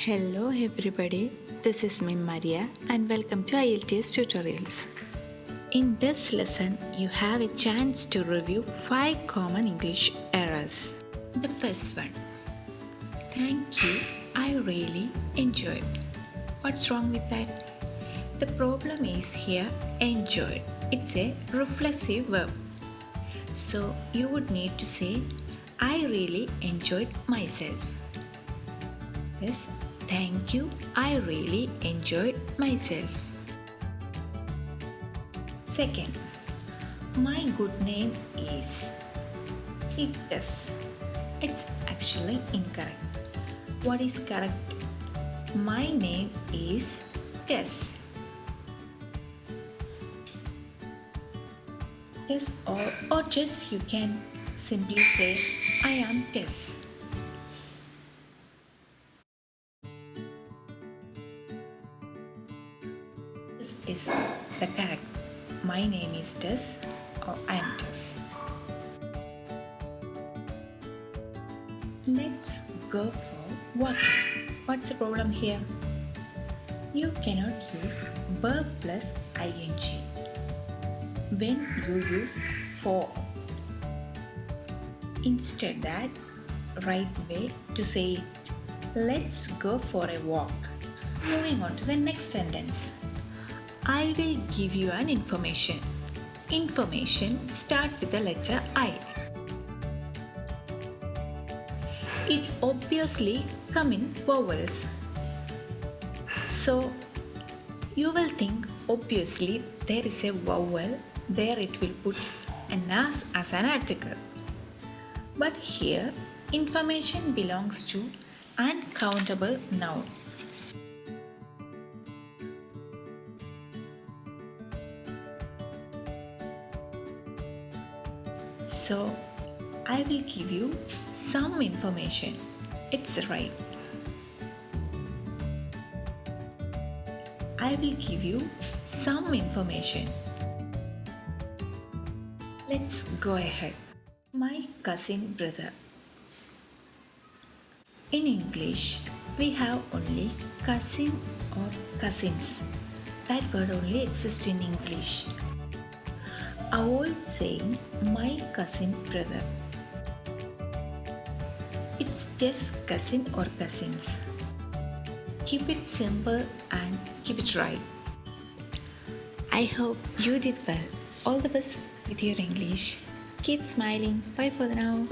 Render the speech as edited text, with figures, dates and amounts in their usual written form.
Hello everybody, this is me Maria and welcome to IELTS tutorials. In this lesson, you have a chance to review 5 common English errors. The first one, thank you, I really enjoyed. What's wrong with that? The problem is here, enjoyed. It's a reflexive verb. So you would need to say, I really enjoyed myself. Yes, thank you, I really enjoyed myself. Second, my good name is IELTS. It's actually incorrect. What is correct? My name is Tess. Tess or just you can simply say I am Tess. This is the correct. My name is Tess or I am Tess. Let's go for walking. What's the problem here? You cannot use verb plus ing when you use for. Instead, that right way to say it. Let's go for a walk. Moving on to the next sentence. I will give you an information. Information starts with the letter I. It obviously comes in vowels. So you will think obviously there is a vowel, there it will put an as an article. But here information belongs to uncountable noun. So I will give you some information. It's right. I will give you some information. Let's go ahead. My cousin brother. In English, we have only cousin or cousins. That word only exists in English. Avoid saying my cousin brother. It's just cousin or cousins. Keep it simple and keep it right. I hope you did well. All the best with your English. Keep smiling. Bye for now.